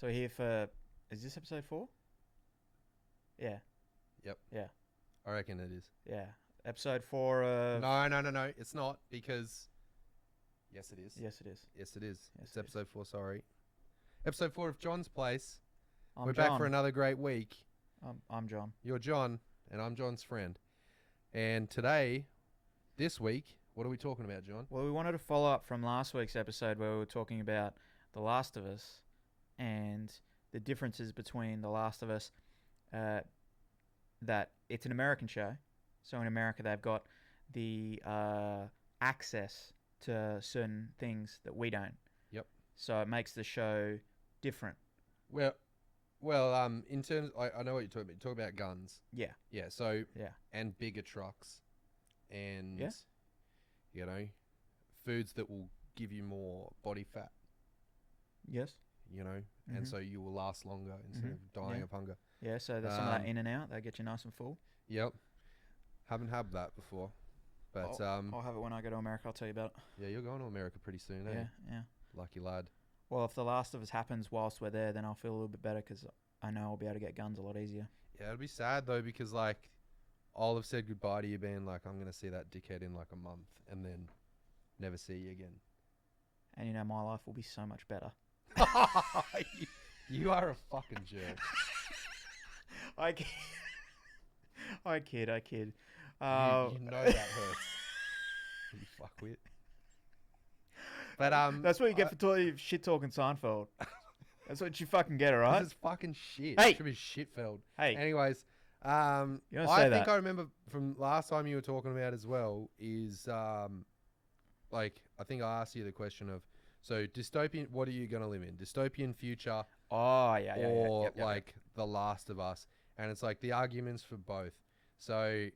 So we're here for... Is this episode 4? Yeah. Yep. Yeah. I reckon it is. Yeah. Episode 4 of... No. It's not because... Yes, it is. Yes, it is. Yes, it is. Yes, It's it episode 4, sorry. Episode 4 of John's Place. I'm We're John. back for another great week. I'm John. You're John, and I'm John's friend. And today, this week, what are we talking about, John? Well, we wanted to follow up from last week's episode where we were talking about The Last of Us and the differences between The Last of Us, that it's an American show. So in America, they've got the access to certain things that we don't. Yep. So it makes the show different. Well, in terms... I know what you're talking about. You're talking about guns. Yeah. Yeah, so... Yeah. And bigger trucks. And... Yeah. You know, foods that will give you more body fat. Yes. You know, and so you will last longer instead of dying of hunger. Yeah, so there's some of that in and out. They get you nice and full. Yep. Haven't had that before. But, I'll have it when I go to America. I'll tell you about it. yeah, you're going to America pretty soon, eh? Yeah. Lucky lad. Well, if The Last of Us happens whilst we're there, then I'll feel a little bit better because I know I'll be able to get guns a lot easier. Yeah, it'll be sad, though, because, like, I'll have said goodbye to you being like, I'm going to see that dickhead in, like, a month and then never see you again. And, you know, my life will be so much better. You are a fucking jerk. I kid. I kid. You know that hurts. You fuckwit. But that's what you get for shit talking Seinfeld. That's what you fucking get, alright? This is fucking shit. Hey! It should be shitfeld. Hey. Anyways, You don't I say think that. I remember from last time you were talking about as well is like I think I asked you the question of so dystopian. What are you gonna live in? Dystopian future Oh, yeah. or Yep. like The Last of Us? And it's like the arguments for both. So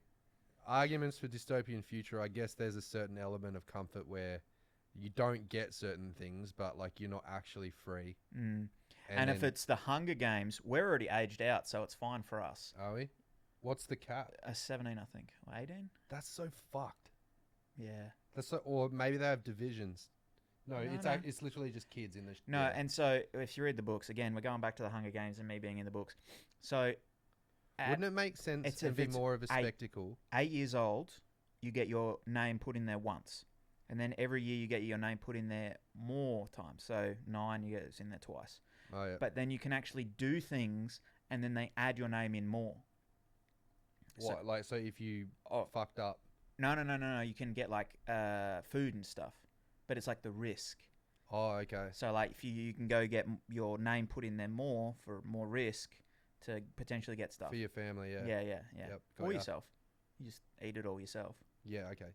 arguments for dystopian future, I guess there's a certain element of comfort where you don't get certain things, but like you're not actually free. Mm. And if then- it's the Hunger Games, we're already aged out, so it's fine for us. are we? What's the cap? 17, I think. Or 18? That's so fucked. Yeah. That's so, or maybe they have divisions. No, No, it's no. it's literally just kids in the. No, yeah. and so if you read the books, again, we're going back to the Hunger Games and me being in the books. So at Wouldn't it make sense it's and if be it's more of a 8 spectacle? 8 years old, you get your name put in there once. And then every year you get your name put in there more times. So 9, you get it's in there twice. Oh yeah. But then you can actually do things and then they add your name in more. What? Like so, if you Oh. fucked up. No. You can get like food and stuff. But it's like the risk. Oh, okay. So like if you can go get your name put in there more for more risk to potentially get stuff. For your family, yeah. Yeah. Yep, got Or ya. yourself. You just eat it all yourself. Yeah. Okay.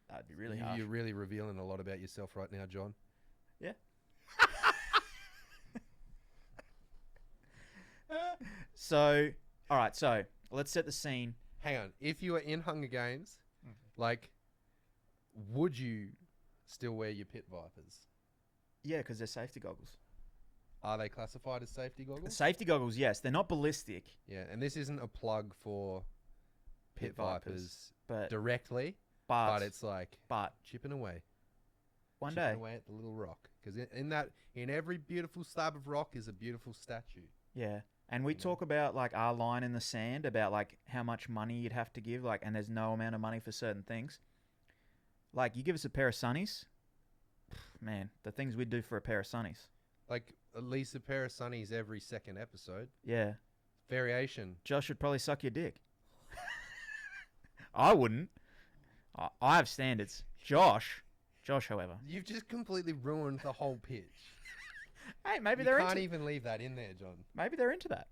That'd be really harsh. You're really revealing a lot about yourself right now, John. Yeah. So, all right. So let's set the scene. Hang on. If you were in Hunger Games, like, would you still wear your pit vipers? Yeah, because they're safety goggles. Are they classified as safety The goggles? safety goggles, yes, they're not ballistic. Yeah, and this isn't a plug for pit vipers but directly, but but it's like chipping away. one chipping day. away at the little rock, because in every beautiful slab of rock is a beautiful statue. Yeah. And we You know. talk about like our line in the sand about like how much money you'd have to give, like, and there's no amount of money for certain things. Like you give us a pair of sunnies, man, the things we'd do for a pair of sunnies. Like at least a pair of sunnies every second episode. Yeah. Variation. Josh should probably suck your dick. I wouldn't. I have standards. Josh, however. You've just completely ruined the whole pitch. Hey, maybe You they're can't into. even leave that in there, John. Maybe they're into that.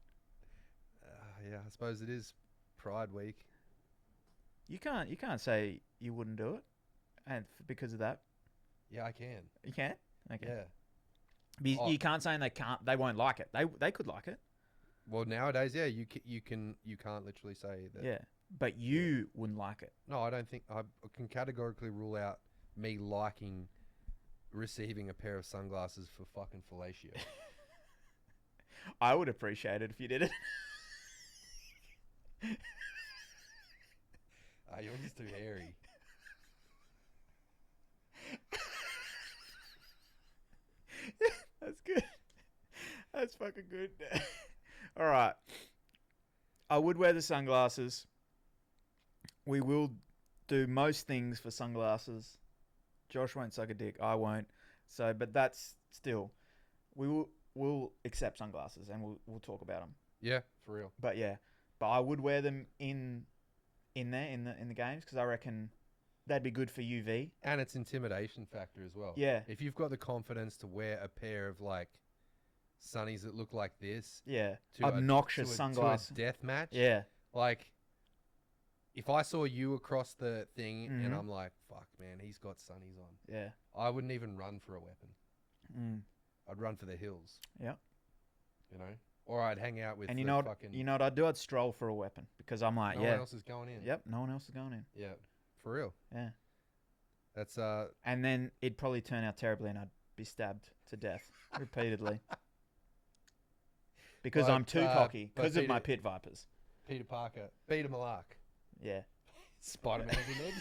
Yeah, I suppose it is Pride Week. You can't say you wouldn't do it, and because of that, Yeah, I can. you can't. Okay. Yeah. But you, Oh. you can't say they can't. They won't like it. They could like it. Well, nowadays, yeah, you can't literally say that. Yeah. But you wouldn't like it. No, I don't think I can categorically rule out me liking receiving a pair of sunglasses for fucking fellatio. I would appreciate it if you did it. You're just too hairy. That's good. That's fucking good. All right. I would wear the sunglasses. We will do most things for sunglasses. Josh won't suck a dick. I won't. So, but that's still, we'll accept sunglasses and we'll talk about them. Yeah, for real. But yeah, but I would wear them in the games because I reckon that'd be good for UV. And it's intimidation factor as well. Yeah. If you've got the confidence to wear a pair of like sunnies that look like this, Yeah. to Obnoxious sunglasses. to a death match, Yeah. like if I saw you across the thing and Mhm. I'm like, fuck, man, he's got sunnies on, Yeah. I wouldn't even run for a weapon. Mm. I'd run for the hills. Yeah. You know, or I'd hang out with. And the you know what? fucking, You know what I'd do? I'd stroll for a weapon because I'm like, no yeah. one else is going in. Yep. No one else is going in. Yeah, for real. Yeah. That's And then it'd probably turn out terribly, and I'd be stabbed to death repeatedly because I'm too cocky but because of my Peter- pit vipers. Peter Parker, Peter Malark, Yeah. Spider-Man's in it.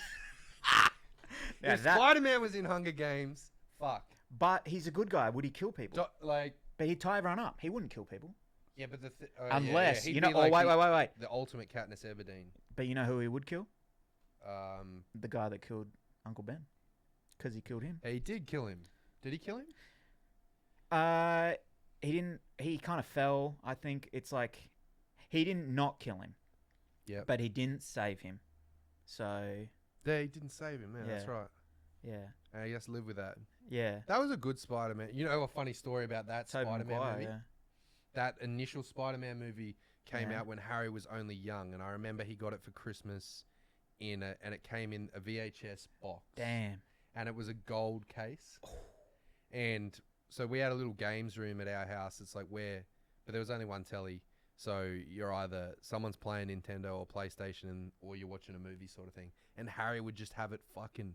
Yeah. If That. Spider-Man was in Hunger Games, fuck. But he's a good guy. Would he kill people? Like, But he'd tie everyone up. He wouldn't kill people yeah, but unless he'd you know. be Oh like wait. the ultimate Katniss Everdeen. But you know who he would kill? Um, The guy that killed Uncle Ben, because he killed him. he did kill him. Did he kill him? He didn't. He kind of fell. I think it's like he didn't not kill him. Yep. But he didn't save him. So Yeah, he didn't save him, man. That's Yeah. right. yeah, He has to live with that. yeah. That was a good Spider-Man. You know a funny story about that Tobey Spider-Man Maguire, movie? yeah. That initial Spider-Man movie came Yeah. out when Harry was only young, and I remember he got it for Christmas and it came in a VHS box. Damn. And it was a gold case. And so we had a little games room at our house. It's like but there was only one telly. So you're either someone's playing Nintendo or PlayStation or you're watching a movie sort of thing. And Harry would just have it fucking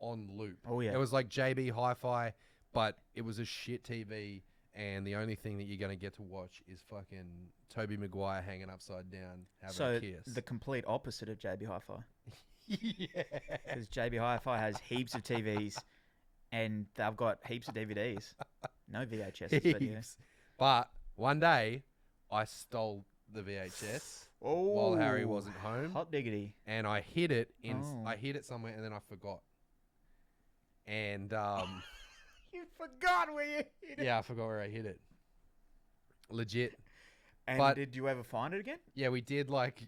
on loop. Oh yeah. It was like JB Hi-Fi, but it was a shit TV. And the only thing that you're going to get to watch is fucking Tobey Maguire hanging upside down having so a kiss. the complete opposite of JB Hi-Fi, Yeah. because JB Hi-Fi has heaps of TVs, and they've got heaps of DVDs. No VHS. But yeah. Heaps. But one day, I stole the VHS Oh, while Harry wasn't home, hot diggity. and I hid it Oh. I hid it somewhere, and then I forgot. And You forgot where you hid it. yeah, I forgot where I hid it. Legit. And but- did you ever find it again? Yeah, we did like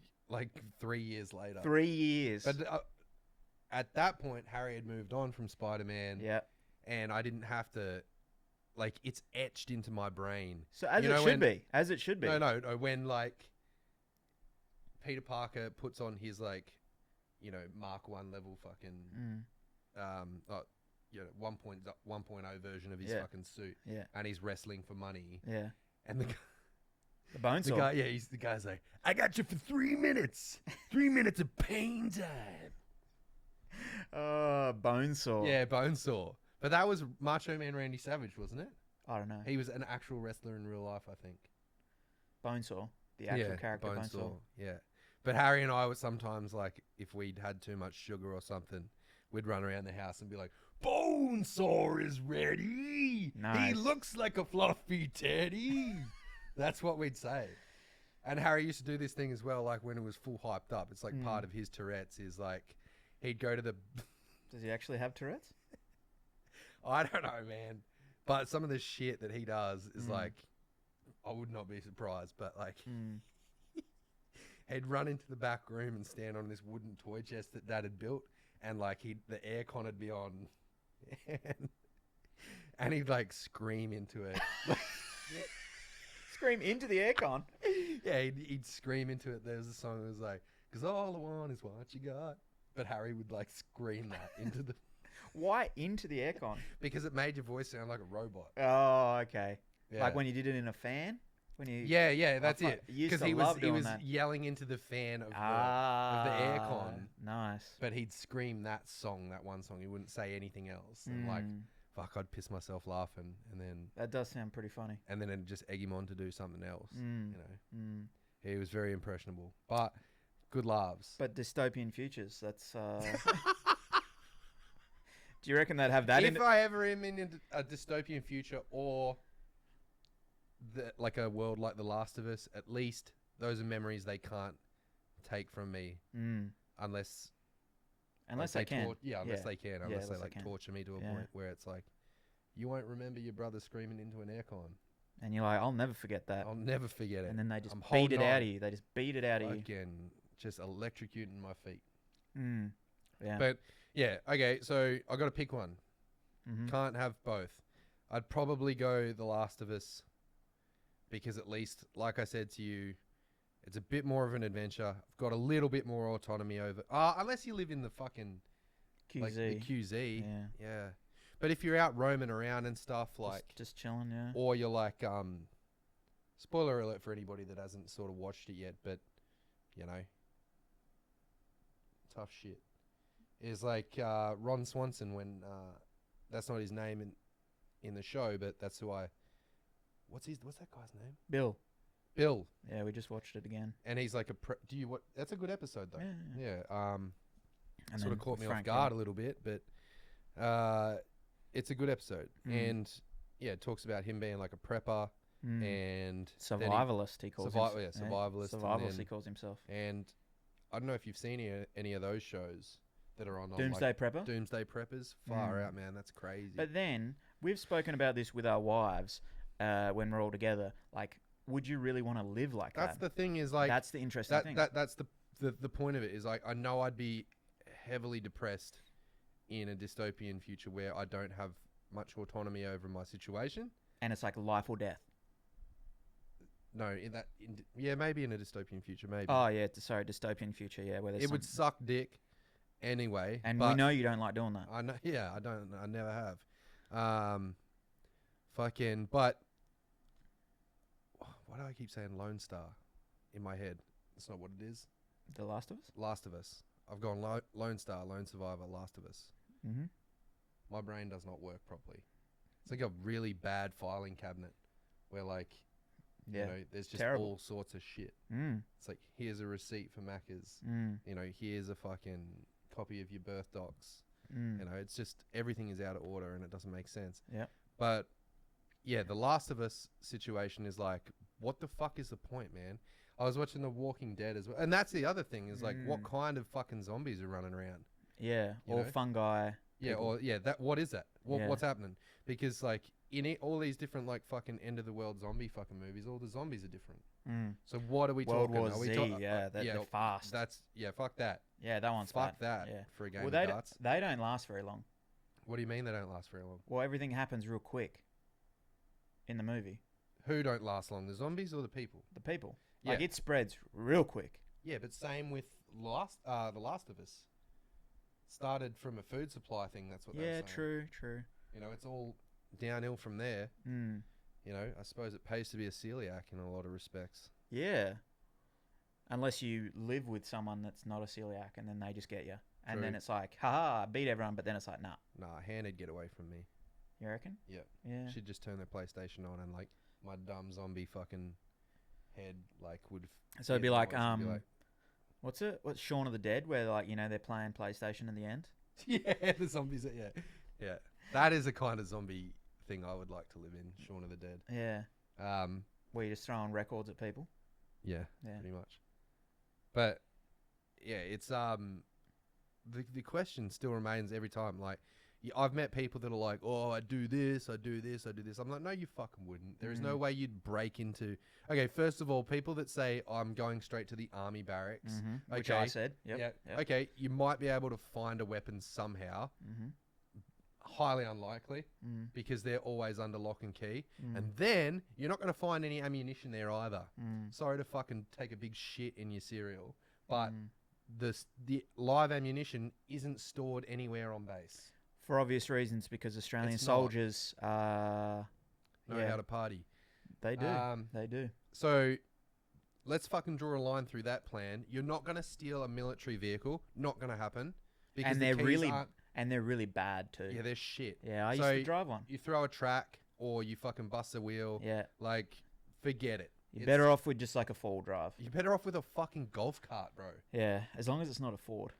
3 years later. 3 years. But at that point, Harry had moved on from Spider-Man, yeah. and I didn't have to. Like, it's etched into my brain. So as You it know should when- be. As it should be. No. When like Peter Parker puts on his like, Mark 1 level fucking Mm, 1.0 version of his Yeah. fucking suit, yeah. and he's wrestling for money, Yeah. and The bone the saw. guy, the guy's like, I got you for 3 minutes, 3 minutes of pain time. Bone saw. Yeah, Bonesaw. But that was Macho Man Randy Savage, wasn't it? I don't know. He was an actual wrestler in real life, I think. Bone saw. The actual character Bone saw. Yeah. But Harry and I would sometimes, like, if we'd had too much sugar or something, we'd run around the house and be like, Bonesaw is ready. Nice. He looks like a fluffy teddy. That's what we'd say. And Harry used to do this thing as well, like when it was full hyped up. It's like part of his Tourette's is like, he'd go to the... Does he actually have Tourette's? I don't know, man. But some of the shit that he does is like, I would not be surprised, but like, he'd run into the back room and stand on this wooden toy chest that Dad had built, and like the aircon would be on, and he'd like scream into it. Scream into the aircon. Yeah, he'd scream into it. There was a song that was like, "'Cause all I want is what you got," but Harry would like scream that into the Why into the aircon? because it made your voice sound like a robot. Oh, okay. Yeah. Like when you did it in a fan? When you Yeah, that's fuck, it. you used Because to he love was doing that. yelling into the fan of the aircon. Nice. But he'd scream that one song. He wouldn't say anything else. And like, fuck, I'd piss myself laughing, That does sound pretty funny. and then it'd just egg him on to do something else. Mm. You know, Mm. he was very impressionable, but good laughs. But dystopian futures, that's... Do you reckon they'd have that in if I ever am in a dystopian future or like a world like The Last of Us, at least those are memories they can't take from me unless Unless like, they can. unless they can, unless they unless like they can. torture me to a Yeah. point where it's like, you won't remember your brother screaming into an aircon. And you're like, I'll never forget that. I'll never forget it. And then they just I'm beat it holding out on. of you. They just beat it out of you. Again, just electrocuting my feet. Yeah. But yeah, okay. So I got to pick one. Mhm. Can't have both. I'd probably go The Last of Us because at least, like I said to you, it's a bit more of an adventure. I've got a little bit more autonomy over. Unless you live in the fucking QZ. like the QZ. Yeah. Yeah. But if you're out roaming around and stuff, like, just chilling, yeah. or you're like, spoiler alert for anybody that hasn't sort of watched it yet, but you know, tough shit. Is like Ron Swanson when that's not his name in the show, but that's who I. What's that guy's name? Bill. Bill. Yeah, we just watched it again. And he's like do you what? That's a good episode though. Yeah. Yeah. And Sort of then caught me off Frank, guard a little bit, but it's a good episode. And yeah, it talks about him being like a prepper and then survivalist. He calls himself. survivalist. Survivalist. He calls himself. And I don't know if you've seen any of those shows that are on Doomsday like, Prepper. Doomsday Preppers. Far out, man. That's crazy. But then we've spoken about this with our wives when we're all together. Like, would you really want to live like that's that? the thing. Is like That's the interesting thing. That's the point of it. Is like I know I'd be heavily depressed in a dystopian future where I don't have much autonomy over my situation. And it's like life or death. No, maybe in a dystopian future, maybe. Oh yeah, sorry, dystopian future. Yeah, where there's it would suck dick anyway. and but we know you don't like doing that. I know. Yeah, I don't. I never have. Fucking. But why do I keep saying Lone Star in my head? That's not what it is. The Last of Us. Last of Us. I've gone Lone Star, Lone Survivor, Last of Us. Mm-hmm. My brain does not work properly. It's like a really bad filing cabinet where like. Yeah. You know, there's just Terrible. all sorts of shit. It's like, here's a receipt for Macca's. You know, here's a fucking copy of your birth docs. You know, it's just everything is out of order and it doesn't make sense. Yeah. But yeah, the Last of Us situation is like, what the fuck is the point, man? I was watching The Walking Dead as well. And that's the other thing is like, what kind of fucking zombies are running around? Yeah. You Or know? fungi. Yeah. people. Or, yeah, what is that? Yeah. What's happening? Because like, all these different like fucking end of the world zombie fucking movies, all the zombies are different. So what are we World talking? War Are we Z. Yeah, they're fast. That's fuck that. Yeah, that one's Fuck bad. that Yeah. for a game Well, of they darts. they don't last very long. What do you mean they don't last very long? Well, everything happens real quick in the movie. Who don't last long, the zombies or the people? The people. Yeah. Like, it spreads real quick. Yeah, but same with the Last of Us. Started from a food supply thing. That's what. They were saying. True. You know, it's all downhill from there. You know, I suppose it pays to be a celiac in a lot of respects. Yeah. Unless you live with someone that's not a celiac and then they just get you. And True. then it's like, haha, beat everyone, but then it's like, nah. Nah, Hannah'd get away from me. You reckon? Yep. Yeah. She'd just turn their PlayStation on and like my dumb zombie fucking head like would. So it'd be hit like, noise and be like, what's it? What's Shaun of the Dead, where like, you know, they're playing PlayStation in the end? yeah, the zombies. Yeah. That is a kind of zombie thing I would like to live in. Shaun of the Dead. Yeah. Where you're just throwing records at people. Yeah. Yeah. Pretty much. But yeah, it's the question still remains every time. Like, I've met people that are like, "Oh, I do this, I do this, I do this." I'm like, "No, you fucking wouldn't. There is no way you'd break into." Okay, first of all, people that say I'm going straight to the army barracks, Which I said. Yep. yeah, okay, you might be able to find a weapon somehow. Highly unlikely because they're always under lock and key, and then you're not going to find any ammunition there either. Sorry to fucking take a big shit in your cereal, but the live ammunition isn't stored anywhere on base. For obvious reasons, because Australian It's not. soldiers Know how to party. They do. They do. So let's fucking draw a line through that plan. You're not going to steal a military vehicle. Not going to happen. Because And the they're keys really aren't- and they're really bad too. yeah, they're shit. Yeah, I used So to drive one. You throw a track or you fucking bust a wheel. Yeah. Like, forget it. You're better off with just like a full drive. You're better off with a fucking golf cart, bro. Yeah, as long as it's not a Ford.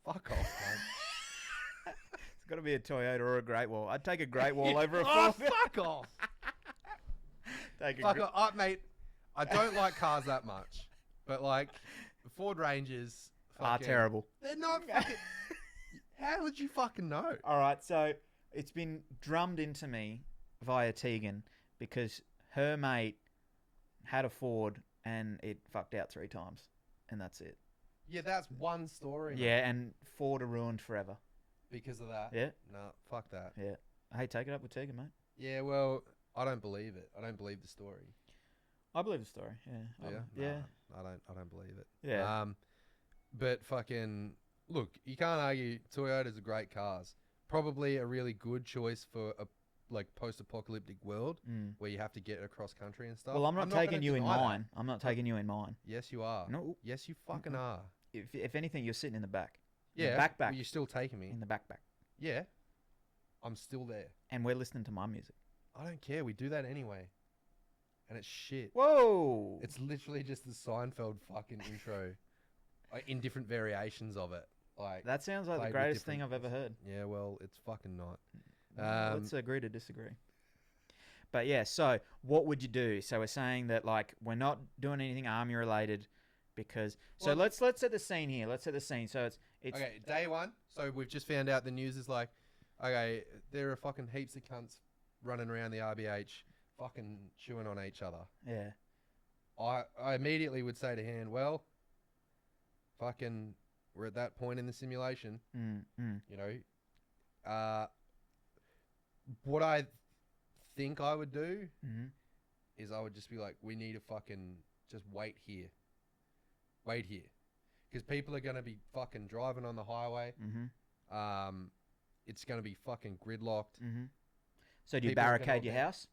Fuck off, man. It's got to be a Toyota or a Great Wall. I'd take a Great Wall over a Oh, Ford. fuck off. Take a Fuck, gr- mate, I don't like cars that much, but like Ford Rangers are fucking- terrible. They're not fucking. How would you fucking know? All right, so it's been drummed into me via Tegan because her mate had a Ford and it fucked out 3 times, and that's it. Yeah, that's one story. mate, Yeah, and Ford are ruined forever. because of that. Yeah, No, fuck that. yeah. Hey, take it up with Tegan, mate. Yeah, well, I don't believe it. I don't believe the story. I believe the story. Yeah, yeah, Nah, I don't believe it. yeah. But fucking look, you can't argue Toyotas are great cars. Probably a really good choice for a like post-apocalyptic world Mm. where you have to get across country and stuff. Well, I'm not taking gonna you in deny that. mine. I'm not taking you in mine. Yes, you are. No, Yes, you fucking are. if anything, you're sitting in the back. In Yeah, the backpack. well, you're still taking me. In the backpack, Yeah, I'm still there. and we're listening to my music. I don't care. We do that anyway, and it's shit. Whoa! It's literally just the Seinfeld fucking intro, in different variations of it. Like, That sounds like the played with greatest thing I've different- ever heard. yeah, well, it's fucking not. Let's agree to disagree. But yeah, so what would you do? So we're saying that like we're not doing anything army related because so Well, let's set the scene here. Let's set the scene. So it's Okay, day one. So we've just found out the news is like, okay, there are fucking heaps of cunts running around the RBH, fucking chewing on each other. yeah. I immediately would say to Han, well, fucking, we're at that point in the simulation, you know. What I think I would do is I would just be like, we need to fucking just wait here. Wait here. Because people are going to be fucking driving on the highway. It's going to be fucking gridlocked. So do you People are gonna barricade your get- house?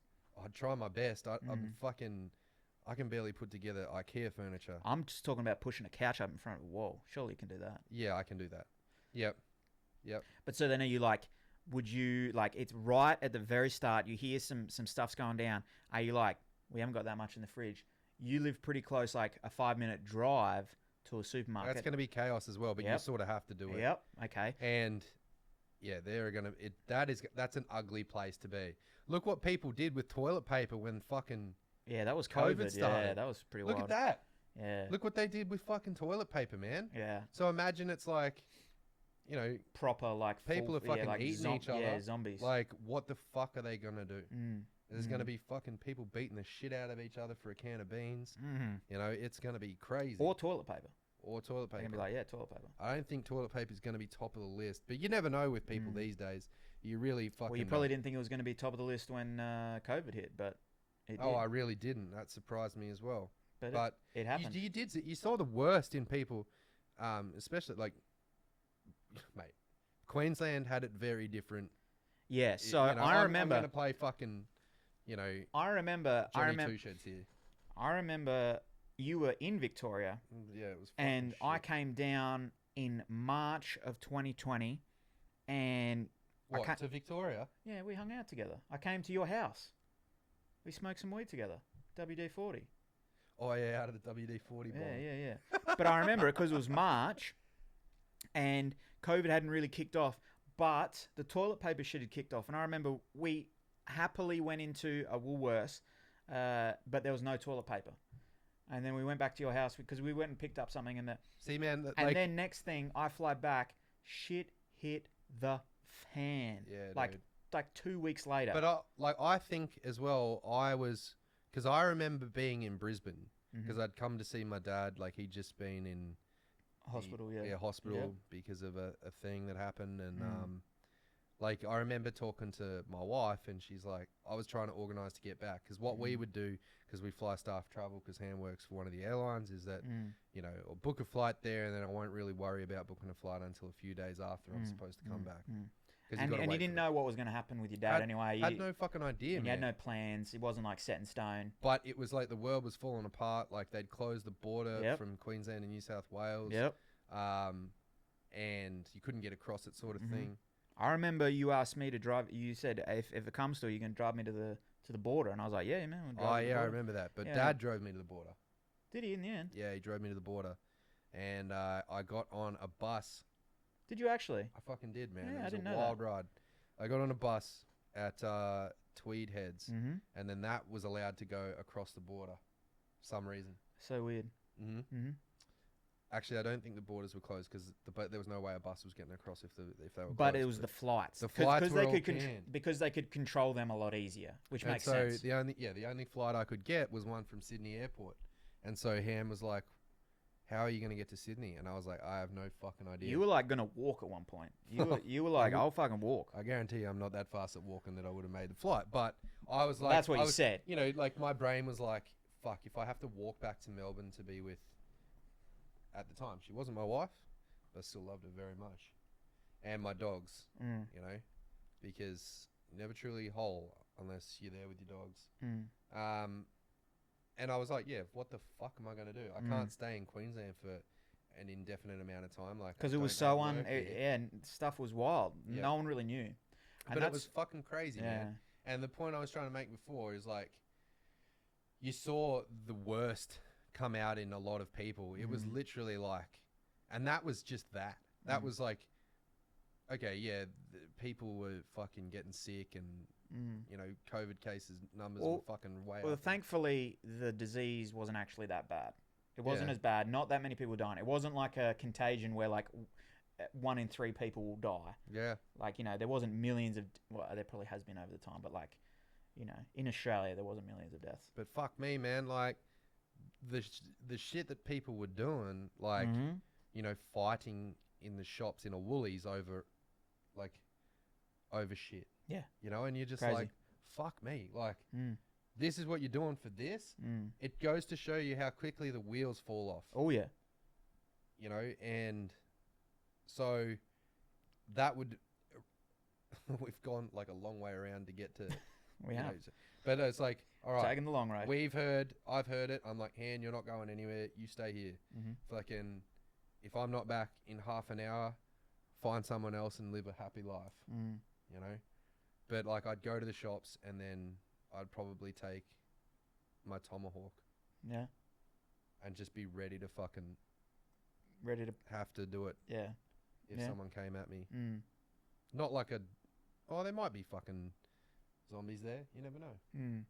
I'd try my best. I'm fucking... I can barely put together IKEA furniture. I'm just talking about pushing a couch up in front of a wall. Surely you can do that. Yeah, I can do that. Yep. But so then are you like, would you like it's right at the very start? You hear some stuff's going down. Are you like, we haven't got that much in the fridge? You live pretty close, like a 5-minute drive to a supermarket. That's going to be chaos as well, but you Yep. sort of have to do it. Yep. Okay. And yeah, they're going to... That's an ugly place to be. Look what people did with toilet paper when fucking... Yeah, that was COVID COVID. Yeah, started. that was pretty Look wild. at that. Yeah. Look what they did with fucking toilet paper, man. Yeah. So imagine it's like, you know, Proper like people are fucking like eating each other. Yeah, zombies. like, what the fuck are they going to do? Mm. There's going to be fucking people beating the shit out of each other for a can of beans. Mhm. You know, it's going to be crazy. Or toilet paper. Or toilet They're paper. gonna be like, yeah, toilet paper. I don't think toilet paper is going to be top of the list, but you never know with people these days. You really fucking. Well, you probably didn't think it was going to be top of the list when COVID hit, but it Oh, did. I really didn't. That surprised me as well. but But it happened. you saw the worst in people, especially like, mate, Queensland had it very different. Yeah. So You know, I I'm remember. going to play fucking, you know, I remember. Johnny Two Sheds here. I remember you were in Victoria, Yeah, it was. Fucking and I shit. came down in March of 2020, and I What, can't- to Victoria? yeah, we hung out together. I came to your house. We smoked some weed together. WD-40. Oh yeah, out of the WD-40 bomb. Yeah. But I remember it because it was March, and COVID hadn't really kicked off, but the toilet paper shit had kicked off. And I remember we happily went into a Woolworths, but there was no toilet paper. And then we went back to your house because we went and picked up something, and See, man, and then next thing I fly back, shit hit the fan. Yeah, like dude. like 2 weeks later. But I think as well, because I remember being in Brisbane because I'd come to see my dad. Like he'd just been in hospital, hospital Yep. because of a thing that happened, and Mm. like I remember talking to my wife, and she's like, I was trying to organise to get back because what we would do, because we fly staff travel, because Han works for one of the airlines, is that you know, I'll book a flight there, and then I won't really worry about booking a flight until a few days after I'm supposed to come back. 'Cause And gotta you wait didn't for know what was going to happen with your dad Had- anyway. Had You, no fucking idea, and you man. had no plans. It wasn't like set in stone. But it was like the world was falling apart. Like they'd closed the border Yep. from Queensland and New South Wales. Yep. And you couldn't get across it, sort of Mhm. thing. I remember you asked me to drive. You said if it comes to it, you can drive me to the border, and I was like, yeah, man. We'll drive Oh to the yeah, I border. remember that. But Yeah. Dad drove me to the border. Did he in the end? Yeah, he drove me to the border, and I got on a bus. Did you actually? I fucking did, man. Yeah, it I was didn't a know wild ride. I got on a bus at tweed heads, Mm-hmm. and then that was allowed to go across the border, for some reason. So weird. Mm-hmm. Mm-hmm. Actually, I don't think the borders were closed because there was no way a bus was getting across if they were. But closed, it was the flights. the flights were they all could canned. because they could control them a lot easier, which And makes so sense. the only flight I could get was one from Sydney Airport, and so Ham was like, "How are you going to get to Sydney?" And I was like, "I have no fucking idea." You were like gonna walk at one point. You were like, I'll fucking walk. I guarantee you, I'm not that fast at walking that I would have made the flight. But I was like, That's what I you was, said. You know, like my brain was like, "Fuck! If I have to walk back to Melbourne to be with." At the time, she wasn't my wife, but I still loved her very much, and my dogs. Mm. You know, because you're never truly whole unless you're there with your dogs. Mm. And I was like, yeah, what the fuck am I going to do? I Mm. can't stay in Queensland for an indefinite amount of time. Like, Because I it was don't so have work here. yeah, and stuff was wild. Yeah. No one really knew. But it was fucking crazy, yeah. man. And the point I was trying to make before is like, you saw the worst come out in a lot of people. It was Mm. literally like, and that was just that. That Mm. was like, okay, yeah, people were fucking getting sick and, Mm. you know, COVID cases numbers Well- were fucking way Well, up. thankfully, the disease wasn't actually that bad. It wasn't Yeah. as bad. Not that many people dying. It wasn't like a contagion where like 1 in 3 people will die. Yeah. Like, you know, there wasn't millions of. Well, there probably has been over the time, but like, you know, in Australia there wasn't millions of deaths. But fuck me, man. Like, the shit that people were doing, like, Mhm. you know, fighting in the shops in a Woolies over, like, over shit. Yeah. You know, and you're just Crazy. like, fuck me. Like, Mm. this is what you're doing for this? Mm. It goes to show you how quickly the wheels fall off. Oh yeah. You know, and so that would, we've gone like a long way around to get to, We you have know, but it's like, all right. taken the long road. I've heard it. I'm like, Han, you're not going anywhere. You stay here. Mm-hmm. Fucking, if I'm not back in half an hour, find someone else and live a happy life, Mm. you know? But like, I'd go to the shops and then I'd probably take my tomahawk Yeah. and just be ready to fucking Ready to. have to do it Yeah. if Yeah. someone came at me. Mm. Not like there might be fucking zombies there. You never know. Mm.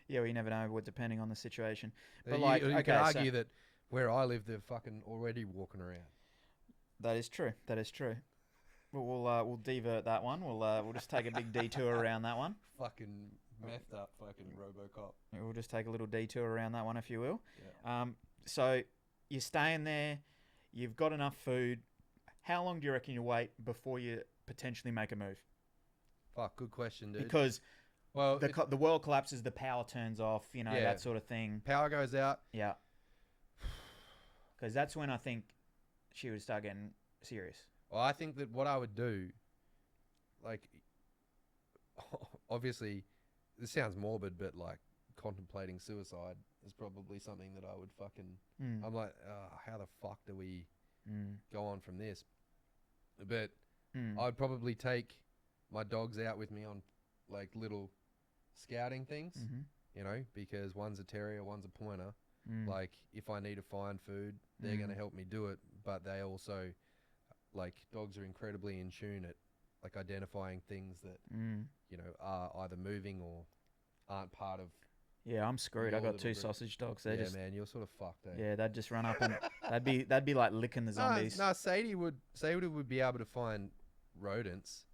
Yeah. Well, you never know. Depending on the situation. But You- like, you okay, can so- argue that where I live, they're fucking already walking around. That is true. That is true. But we'll divert that one. We'll just take a big detour around that one. Fucking methed up fucking RoboCop. We'll just take a little detour around that one, if you will. Yeah. So you're staying there. You've got enough food. How long do you reckon you wait before you potentially make a move? Fuck, good question, dude. Because well, the world collapses, the power turns off, you know, Yeah. that sort of thing. power goes out. Yeah. Because that's when I think she would start getting serious. Well, I think that what I would do, like, obviously, this sounds morbid, but like contemplating suicide is probably something that I would fucking. Mm. I'm like, how the fuck do we go on from this? But Mm. I'd probably take my dogs out with me on like little scouting things, Mhm. you know, because one's a terrier, one's a pointer. Mm. Like, if I need to find food, they're going to Mm. help me do it. But they also, like, dogs are incredibly in tune at, like, identifying things that, Mm. you know, are either moving or aren't part of. Yeah, I'm screwed. I Your got little 2 group. sausage dogs. They're Yeah, just man, you're sort of fucked, eh? yeah, they'd just run up and that'd be like licking the zombies. No, Sadie would be able to find rodents.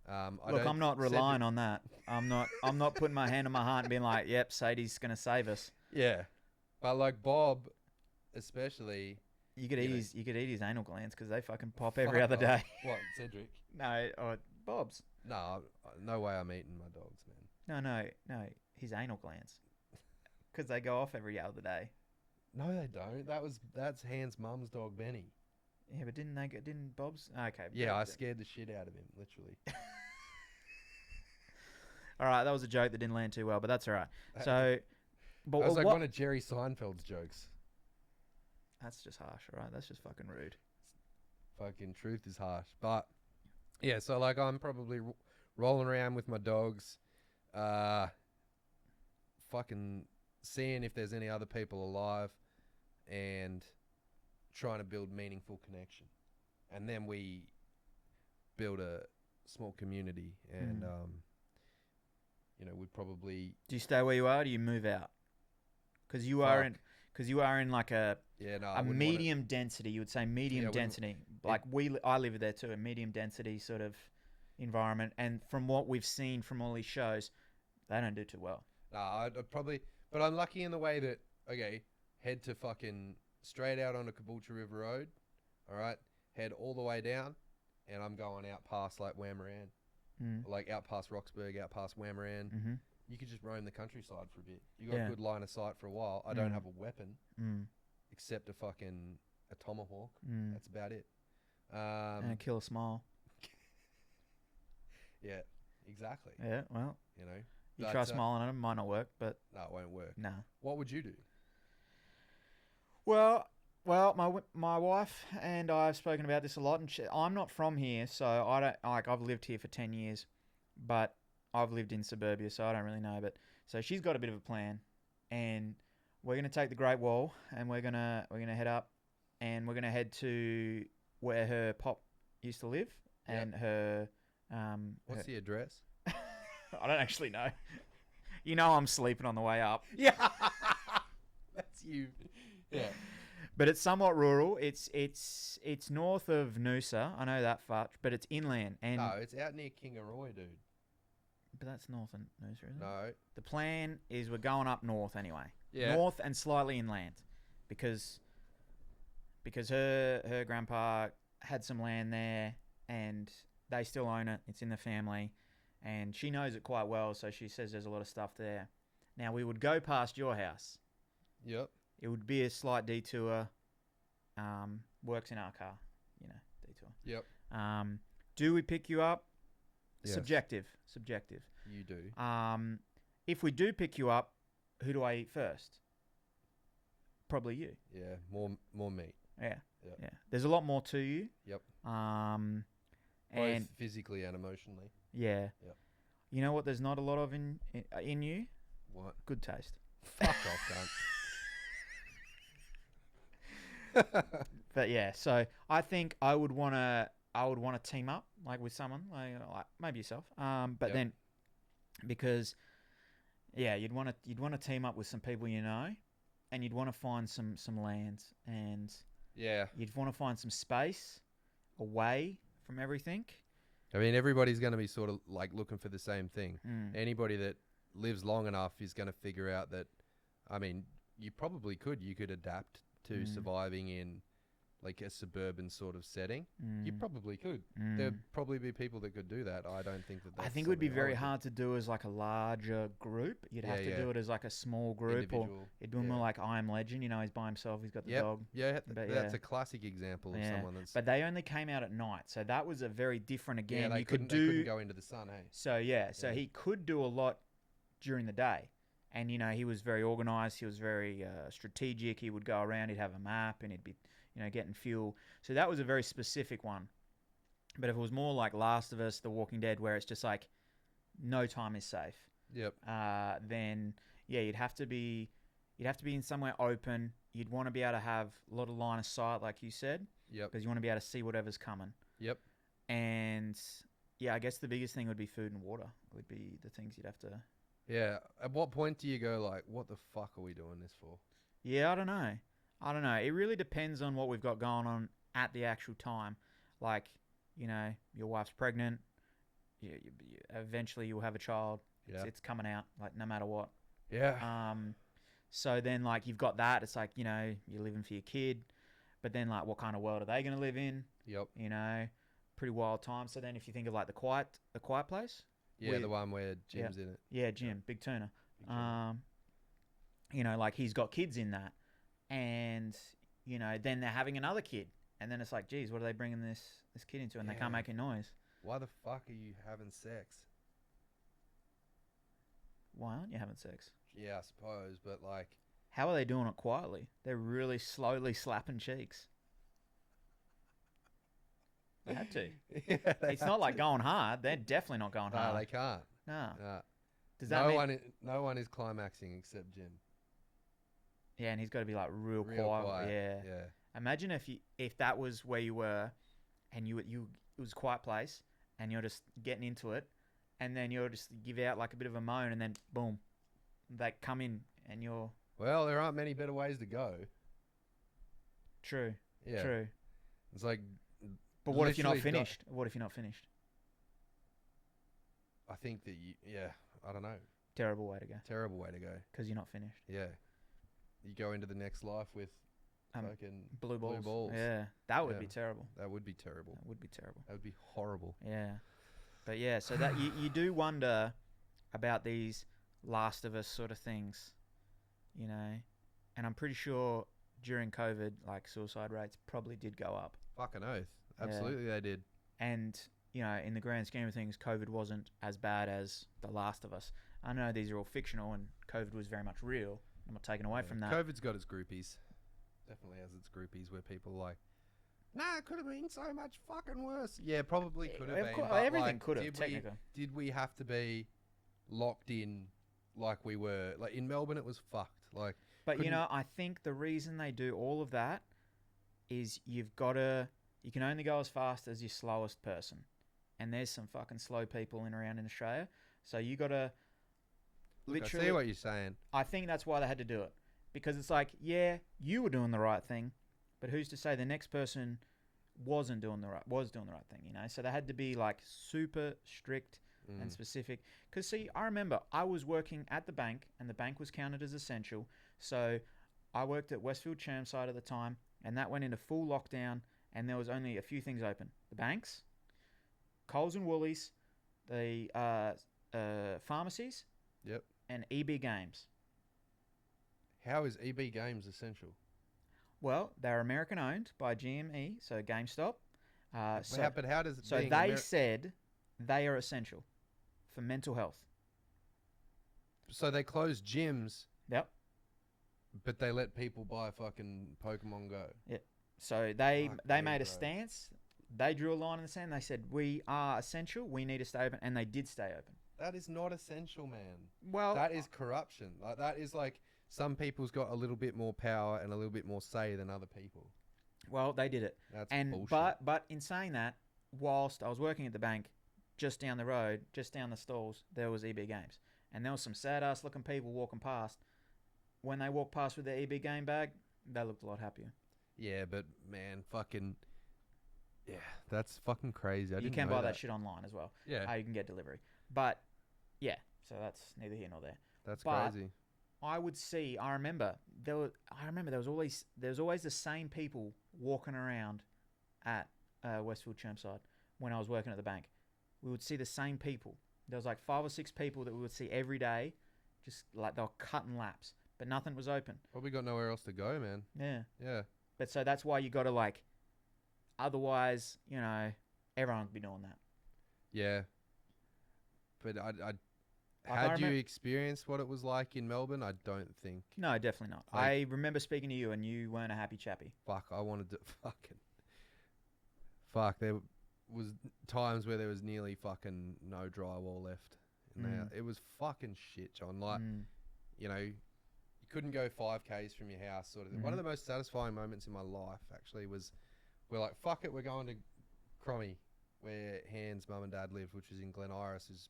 Look, I'm not relying on that. I'm not putting my hand on my heart and being like, "Yep, Sadie's gonna save us." Yeah, but like Bob, especially. You could You eat know. his anal glands because they fucking pop every Fuck other off. day. What, Cedric? No, Bob's. No, no way I'm eating my dogs, man. No, his anal glands, because they go off every other day. No, they don't. That's Han's mum's dog, Benny. Yeah, but didn't Bob's? Okay. Yeah, I but- scared the shit out of him, literally. All right, that was a joke that didn't land too well, but that's all right. So, but That was like what? one of Jerry Seinfeld's jokes. That's just harsh, all right? That's just fucking rude. Fucking truth is harsh. But, yeah, so, like, I'm probably rolling around with my dogs, fucking seeing if there's any other people alive, and trying to build meaningful connection. And then we build a small community, and, would probably Do you stay where you are? Or do you move out? Because you are in. fuck. Because you are in like a Yeah, no, I a wouldn't want medium density. You would say medium Yeah, I wouldn't- density. Like I live there too. A medium density sort of environment. And from what we've seen from all these shows, they don't do too well. Nah, I'd probably, but I'm lucky in the way that okay, head to fucking straight out onto Caboolture River Road, all right, head all the way down, and I'm going out past like Wamaran, Mm. like out past Roxburgh, out past Wamaran. Mm-hmm. You could just roam the countryside for a bit. You got Yeah. a good line of sight for a while. I don't Mm. have a weapon Mm. except a tomahawk. Mm. That's about it. And a killer smile. Yeah, exactly. Yeah. Well, You know, you But, try smiling at them, might not work, but no, it won't work. nah. What would you do? Well, my wife and I have spoken about this a lot, and I'm not from here, so I don't like. I've lived here for 10 years, but I've lived in suburbia, so I don't really know. But so she's got a bit of a plan, and we're gonna take the Great Wall, and we're gonna head up, and we're gonna head to where her pop used to live, Yep. and her What's the address? I don't actually know. You know, I'm sleeping on the way up. Yeah, that's you. Yeah. But it's somewhat rural. It's north of Noosa. I know that much, but it's inland, and No, it's out near Kingaroy, dude. but that's north of Noosa, isn't it? No. The plan is we're going up north anyway. Yeah. North and slightly inland, because her grandpa had some land there, and they still own it. It's in the family, and she knows it quite well. So she says there's a lot of stuff there. Now we would go past your house. Yep. It would be a slight detour. Works in our car, detour. Yep. Do we pick you up? Yes. Subjective. You do. If we do pick you up, who do I eat first? Probably you. Yeah. More meat. Yeah. Yep. Yeah. There's a lot more to you. Yep. And Both physically and emotionally. yeah. Yep. You know what? There's not a lot of in you. What? Good taste. Fuck off, But yeah, so I think I would want to team up like with someone like maybe yourself. But Yep. then because yeah, you'd want to team up with some people and you'd want to find some land, and Yeah. you'd want to find some space away from everything. I mean, everybody's going to be sort of like looking for the same thing. Mm. Anybody that lives long enough is going to figure out that, I mean, you probably could. You could adapt to surviving in like a suburban sort of setting. You probably could. There'd probably be people that could do that. I don't think that that's I think it would be something I very would do. hard to do as like a larger group. You'd have to Yeah. do it as like a small group, or Individual. it'd be Yeah. more like I Am Legend. He's by himself. He's got the Yep. dog. Yeah, But that's yeah. a classic example of Yeah. someone that's. But they only came out at night, so that was a very different. yeah, Again, they you could couldn't, they couldn't do go into the sun, hey? so. Yeah, so Yeah. he could do a lot during the day, and he was very organized. He was very strategic. He would go around. He'd have a map, and he'd be getting fuel. So that was a very specific one. But if it was more like Last of Us, The Walking Dead, where it's just like no time is safe, Yep. then yeah, you'd have to be in somewhere open. You'd want to be able to have a lot of line of sight, like you said, Yep. because you want to be able to see whatever's coming. Yep. And yeah, I guess the biggest thing would be food and water. Would be the things you'd have to. Yeah. At what point do you go like, what the fuck are we doing this for? Yeah, I don't know. It really depends on what we've got going on at the actual time. Like, your wife's pregnant. Eventually you'll have a child. Yeah. It's coming out, like, no matter what. Yeah. So then, like, you've got that. It's like, you're living for your kid. But then, like, what kind of world are they going to live in? Yep. Pretty wild time. So then if you think of, like, The Quiet Place. Yeah, with- the one where Jim's in it. Yeah, Jim, Big Turner. Big Jim. Like, he's got kids in that. And, then they're having another kid. And then it's like, geez, what are they bringing this kid into? And they can't Yeah. make a noise. Why the fuck are you having sex? Why aren't you having sex? Yeah, I suppose, but like, How are they doing it quietly? They're really slowly slapping cheeks. They had to. yeah, they It's have not like to. going hard. They're definitely not going No, hard. they can't. No. No. Does that no mean? no one is climaxing except Jim. Yeah, and he's got to be like real, Real quiet. Yeah. Yeah. Imagine if that was where you were, and it was a quiet place, and you're just getting into it, and then you'll just give out like a bit of a moan, and then boom, they come in, and you're Well, there aren't many better ways to go. true, Yeah. true. It's like, But what if you're not literally finished? What if you're not finished? I think that I don't know. Terrible way to go Terrible way to go. because you're not finished. Yeah. You go into the next life with fucking Blue balls. balls. Yeah, that would Yeah. be terrible. That would be terrible. That would be terrible. That would be horrible. Yeah, but yeah, so that you do wonder about these Last of Us sort of things, you know, and I'm pretty sure during COVID, like suicide rates probably did go up, Fucking oath. Absolutely they did. and you know, in the grand scheme of things, COVID wasn't as bad as The Last of Us. I know these are all fictional, and COVID was very much real. I'm not taking away Yeah. from that. COVID's got its groupies. Definitely has its groupies where people are like, nah, it could have been so much fucking worse. Yeah, probably could have been. But Everything like, could have did technically. did we have to be locked in like we were? Like in Melbourne, it was fucked. Like, But you couldn't- know, I think the reason they do all of that is you can only go as fast as your slowest person. And there's some fucking slow people around in Australia. So you got to look, I see what you're saying. I think that's why they had to do it. Because it's like, yeah, you were doing the right thing, but who's to say the next person was doing the right thing, you know? So they had to be like super strict and Mm. specific. Because, see, I remember I was working at the bank, and the bank was counted as essential. So I worked at Westfield Chermside at the time, and that went into full lockdown, and there was only a few things open. The banks, Coles and Woolies, the pharmacies, Yep. and EB Games. How is EB Games essential? Well, they're American owned by GME, so GameStop. But how does it? So being they said they are essential for mental health. So they close gyms, Yep. but they let people buy fucking Pokemon Go. So they Fuck they me, made a bro. stance. They drew a line in the sand. They said we are essential. We need to stay open, and they did stay open. That is not essential, man. Well, That is corruption. Like that is like some people's got a little bit more power and a little bit more say than other people. well, they did it. That's And bullshit. but in saying that, whilst I was working at the bank, just down the road, just down the stalls, there was EB Games, and there was some sad ass looking people walking past. When they walked past with their EB game bag, they looked a lot happier. Yeah, but man, fucking yeah, that's fucking crazy. I You didn't can know buy that shit online as well. Yeah, You can get delivery, but yeah, so that's neither here nor there. that's but- crazy. I would see. I remember there was always the same people walking around at Westfield Chermside when I was working at the bank. We would see the same people. There was like 5 or 6 people that we would see every day, just like they were cutting laps, but nothing was open. Probably got nowhere else to go, man. Yeah, Yeah, but so that's why you got to like. Otherwise, you know, everyone would be doing that. yeah. But I had you remem- experienced what it was like in Melbourne? I don't think. No, definitely not. Like- I remember speaking to you, and you weren't a happy chappy. Fuck, I wanted to fucking. Fuck, there was times where there was nearly fucking no drywall left. In there. Mm. It was fucking shit, John. Like, Mm. you know, you couldn't go 5Ks from your house. Sort of. One of Mhm. the most satisfying moments in my life actually was, we're like, fuck it, we're going to Cromie, where Hans' mum and dad lived, which is in Glen Iris, is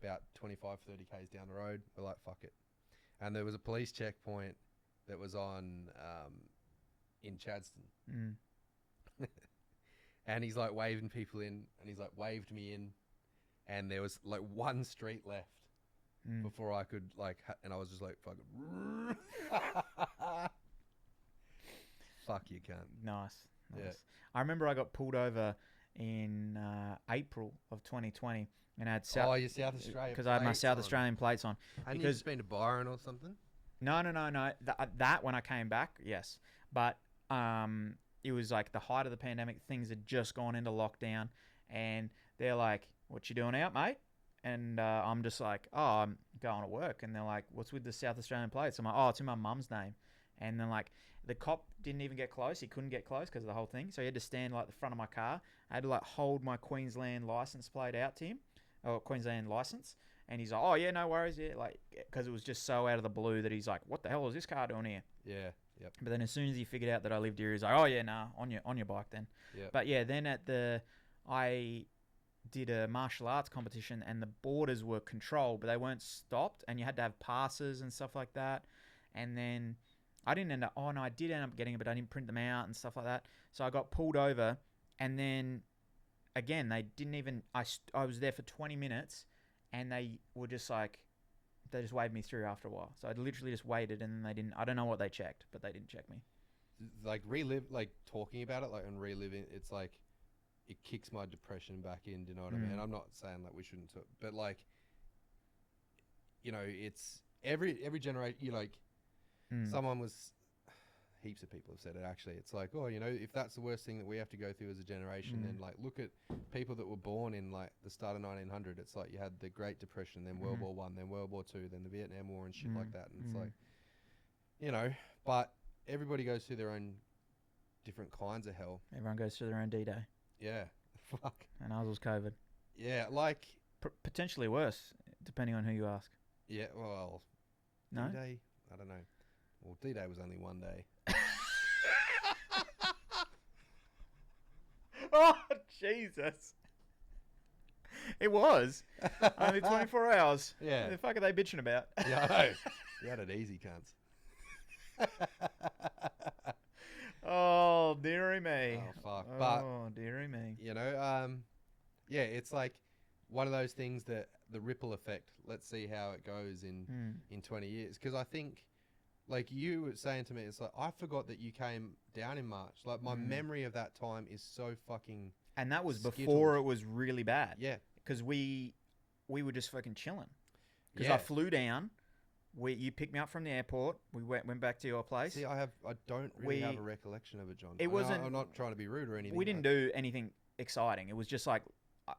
about 25, 30 Ks down the road. We're like, fuck it. And there was a police checkpoint that was on in Chadston. Mm. And he's like waving people in, and he's like waved me in, and there was like one street left Mm. before I could like, and I was just like, fucking, fuck you, cunt. Nice. Yeah. I remember I got pulled over in April of 2020, and I had Oh, your South Australia because I had my plates South on. Australian plates on. Hadn't you because- just been to Byron or something? No. That when I came back, yes, but it was like the height of the pandemic. Things had just gone into lockdown, and they're like, "What you doing out, mate?" And I'm just like, "Oh, I'm going to work." And they're like, "What's with the South Australian plates?" I'm like, "Oh, it's in my mum's name." And then like the cop didn't even get close. He couldn't get close because of the whole thing. So he had to stand like the front of my car. I had to like hold my Queensland license plate out to him, or Queensland license. And he's like, "Oh yeah, no worries." Yeah, like because it was just so out of the blue that he's like, "What the hell is this car doing here?" Yeah, yep, But then as soon as he figured out that I lived here, he's like, "Oh yeah, nah, on your bike then." yep. But yeah, then at the I did a martial arts competition, and the borders were controlled, but they weren't stopped, and you had to have passes and stuff like that. And then I didn't end up. Oh no, I did end up getting it, but I didn't print them out and stuff like that. So I got pulled over, and then again they didn't even. I was there for 20 minutes, and they were just like, they just waved me through after a while. So I literally just waited, and then they didn't. I don't know what they checked, but they didn't check me. Like talking about it, like, and reliving. It's like it kicks my depression back in. Do you know what I mean? I'm not saying that we shouldn't, but like, it's every generation. Someone was. Heaps of people have said it actually. It's like, oh, if that's the worst thing that we have to go through as a generation, then like look at people that were born in like the start of 1900. It's like you had the Great Depression, then World War One, then World War Two, then the Vietnam War and shit like that. And it's like, but everybody goes through their own different kinds of hell. Everyone goes through their own D-Day. Yeah. Fuck. And ours was COVID. Yeah, like potentially worse, depending on who you ask. Yeah, well, no? D-Day, I don't know. Well, D-Day was only one day. Oh, Jesus. It was. Only 24 hours. Yeah. What the fuck are they bitching about? Yeah, I know. You had it easy, cunts. Oh, dearie me. Oh, fuck. But, oh, dearie me. Yeah, it's like one of those things that the ripple effect, let's see how it goes in 20 years. Because I think, like you were saying to me, it's like, I forgot that you came down in March. Like, my memory of that time is so fucking... And that was skittled. before it was really bad. Yeah. Because we were just fucking chilling. Because Yeah. I flew down. You picked me up from the airport. We went back to your place. See, I don't really have a recollection of it, John. It wasn't... I'm not trying to be rude or anything. We didn't do anything exciting. It was just like,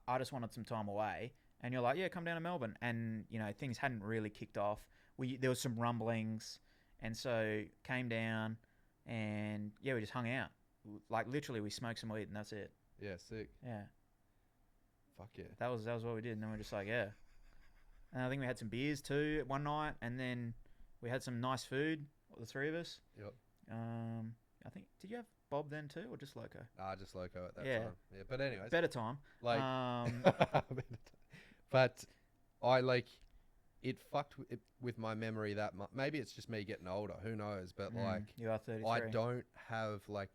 I just wanted some time away. And you're like, yeah, come down to Melbourne. And, things hadn't really kicked off. There was some rumblings. And so came down and, yeah, we just hung out. Like, literally, we smoked some weed and that's it. Yeah, sick. Yeah. Fuck yeah. That was what we did. And then we're just like, yeah. And I think we had some beers too one night. And then we had some nice food, the three of us. Yep. I think, did you have Bob then too or just Loco? Just Loco at that time. Yeah, but anyways. Better time. Like, but I like... It fucked with my memory that much. Maybe it's just me getting older. Who knows? But like, you are 33. I don't have like.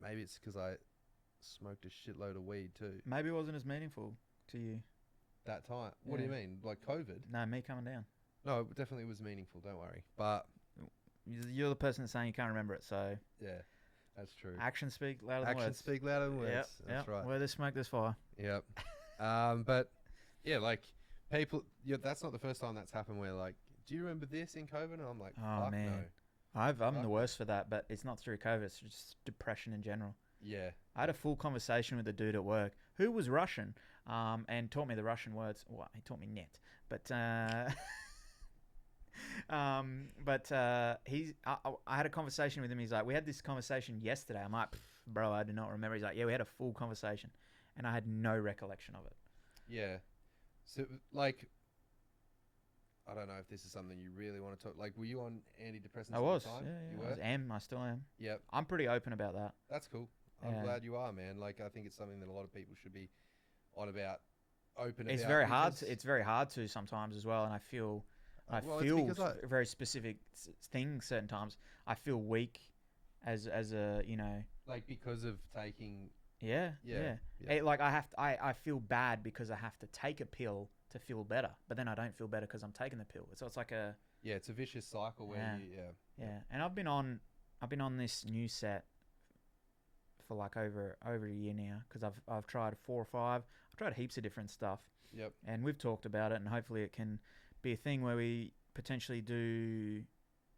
Maybe it's because I smoked a shitload of weed too. Maybe it wasn't as meaningful to you that time. What do you mean? Like COVID? No, me coming down. No, it definitely was meaningful. Don't worry. But you're the person that's saying you can't remember it. So yeah, that's true. Actions speak louder than words. Actions speak louder than words. That's right. Where there's smoke, there's fire. Yep. But yeah, like. People, that's not the first time that's happened where like, do you remember this in COVID? And I'm like, fuck no. I'm the worst for that, but it's not through COVID. It's just depression in general. Yeah. I had a full conversation with a dude at work who was Russian and taught me the Russian words. Well, he taught me net. But I had a conversation with him. He's like, we had this conversation yesterday. I'm like, bro, I do not remember. He's like, yeah, we had a full conversation. And I had no recollection of it. Yeah. So, like, I don't know if this is something you really want to talk. Like, were you on antidepressants at the time? Yeah, You I were? am. I still am. Yep. I'm pretty open about that. That's cool. I'm glad you are, man. Like, I think it's something that a lot of people should be on about, open it's about. Very hard. It's very hard to sometimes as well, and I feel very specific things certain times. I feel weak as a like because of taking. Yeah. Like I feel bad because I have to take a pill to feel better, but then I don't feel better because I'm taking the pill. So it's like it's a vicious cycle where yeah. And I've been on this new set for like over a year now because I've tried 4 or 5. I've tried heaps of different stuff. Yep. And we've talked about it, and hopefully it can be a thing where we potentially do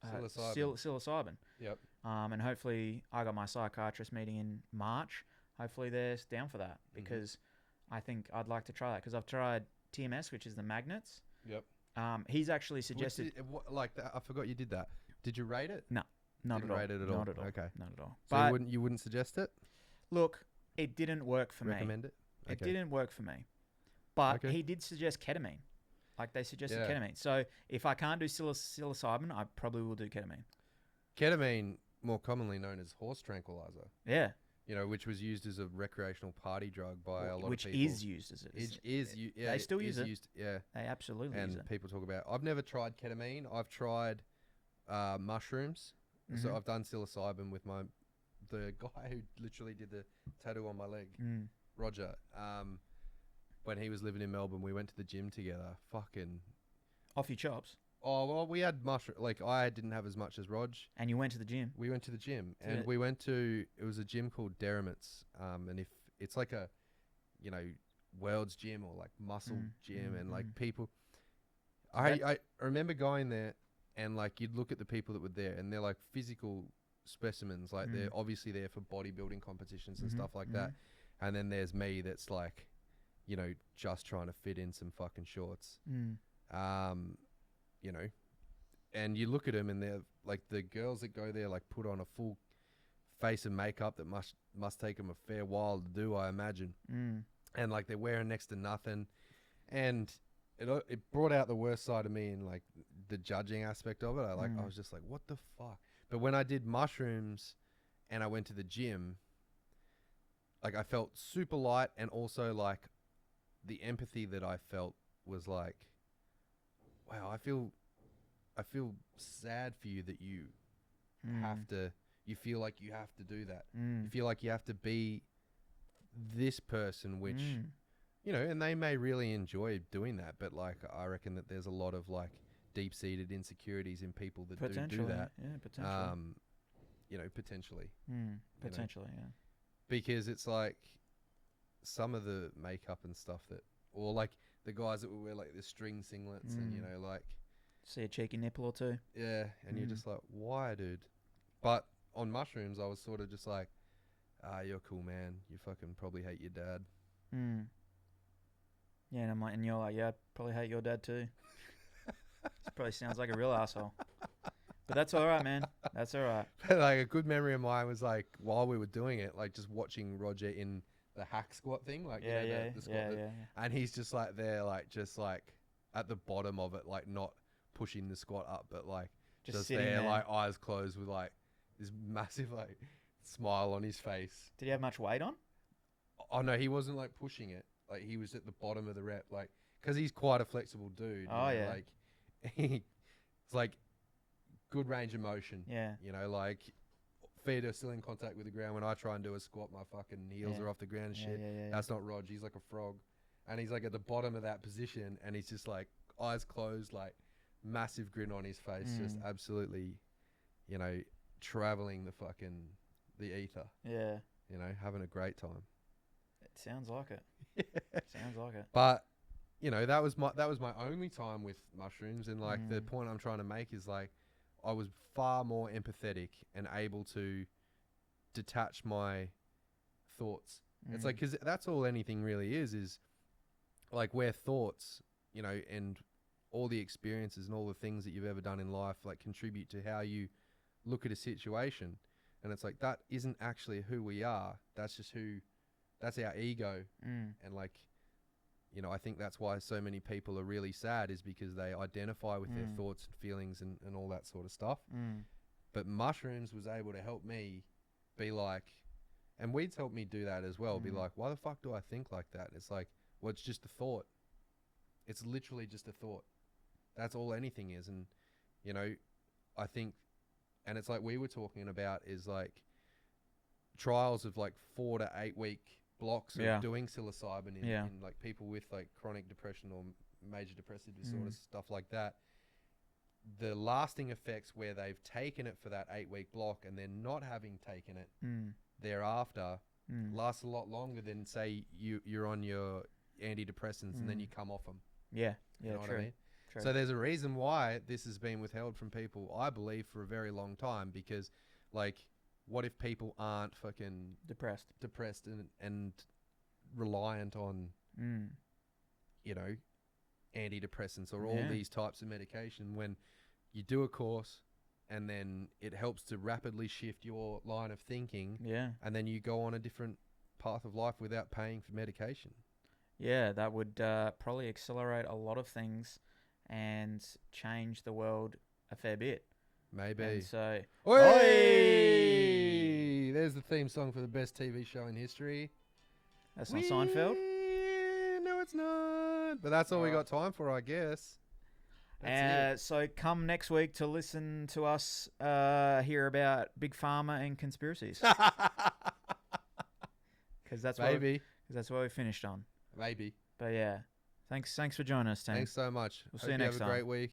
psilocybin. Yep. And hopefully I got my psychiatrist meeting in March. Hopefully they're down for that because I think I'd like to try that because I've tried TMS, which is the magnets. Yep. He's actually suggested... I forgot you did that. Did you rate it? No, not Didn't at all. rate it at all? Not at all. Okay. Not at all. So but you wouldn't suggest it? Look, it didn't work for me. Recommend it? Okay. It didn't work for me. But he did suggest ketamine. Like they suggested ketamine. So if I can't do psilocybin, I probably will do ketamine. Ketamine, more commonly known as horse tranquilizer. Yeah. you know, which was used as a recreational party drug by a lot which of people. is used as It is. Yeah, they still it use is it. used, yeah, They absolutely use and it. people talk about. I've never tried ketamine. I've tried mushrooms. So Mhm. I've done psilocybin with the guy who literally did the tattoo on my leg, Mm. Roger. When he was living in Melbourne, we went to the gym together. Fucking. Off your chops, Oh well, we had mushroom. Like I didn't have as much as Rog. and you went to the gym. We went to the gym, Did and it- we went to. It was a gym called Deramit's. And if it's like a, you know, World's Gym or like Muscle Gym, and like people. I remember going there, and like you'd look at the people that were there, and they're like physical specimens. Like they're obviously there for bodybuilding competitions and stuff like that. And then there's me that's like, you know, just trying to fit in some fucking shorts. You know, and you look at them, and they're like the girls that go there like put on a full face of makeup that must take them a fair while to do, I imagine. And like they're wearing next to nothing, and it brought out the worst side of me in like the judging aspect of it. I was just like, what the fuck? But when I did mushrooms and I went to the gym, like I felt super light, and also like the empathy that I felt was like, wow, I feel sad for you that you have to, you feel like you have to do that. You feel like you have to be this person, which, you know, and they may really enjoy doing that, but like I reckon that there's a lot of like deep-seated insecurities in people that do that. Yeah, potentially. You know, potentially. Potentially, yeah. Because it's like some of the makeup and stuff that, or like the guys that will wear like the string singlets and, you know, like, see a cheeky nipple or two. yeah, and you're just like, why, dude? But on mushrooms, I was sort of just like, you're cool, man. You fucking probably hate your dad. Yeah, and I'm like, and you're like, yeah, I probably hate your dad too. This probably sounds like a real asshole. But that's all right, man. That's all right. Like a good memory of mine was like while we were doing it, like just watching Roger in the hack squat thing, like Yeah, you know, yeah, the squat, yeah. and he's just like there, like just like at the bottom of it, like not pushing the squat up, but like Just sitting there, there. like eyes closed with like this massive like smile on his face. Did he have much weight on? Oh no, he wasn't like pushing it. Like he was at the bottom of the rep, like because he's quite a flexible dude. Oh, you know, yeah. like it's like good range of motion. Yeah. You know, like feet are still in contact with the ground. When I try and do a squat, my fucking heels Yeah. are off the ground and shit. Yeah. That's not Rog. He's like a frog, and he's like at the bottom of that position, and he's just like eyes closed, like massive grin on his face, just absolutely, you know, traveling the ether. Yeah. You know, having a great time. It sounds like it. Sounds like it. But you know, that was my only time with mushrooms, and like the point I'm trying to make is like I was far more empathetic and able to detach my thoughts. It's like, because that's all anything really is like where thoughts, you know, and all the experiences and all the things that you've ever done in life like contribute to how you look at a situation. And it's like, that isn't actually who we are. That's just that's our ego. And like, you know, I think that's why so many people are really sad, is because they identify with their thoughts and feelings and all that sort of stuff. But mushrooms was able to help me be like, and weeds helped me do that as well. Be like, why the fuck do I think like that? It's like, well, it's just a thought. It's literally just a thought. That's all anything is. And, you know, I think, and it's like we were talking about, is like trials of like 4 to 8 week blocks of doing psilocybin in like people with like chronic depression or major depressive disorders, stuff like that. The lasting effects where they've taken it for that 8-week block and then not having taken it thereafter lasts a lot longer than say you're on your antidepressants and then you come off them. Yeah, You know true. what I mean? True. So there's a reason why this has been withheld from people, I believe, for a very long time, because like, what if people aren't fucking depressed and reliant on, you know, antidepressants or all these types of medication, when you do a course and then it helps to rapidly shift your line of thinking, and then you go on a different path of life without paying for medication. Yeah, that would probably accelerate a lot of things and change the world a fair bit. Maybe. And so, Oi! Anthony, there's the theme song for the best TV show in history. That's not Seinfeld. No, it's not. But that's all we got time for, I guess. That's So come next week to listen to us hear about Big Pharma and conspiracies. Because that's what we finished on. Maybe. But yeah, thanks for joining us, Tim. Thanks so much. We'll Hope see you next have a time. great week.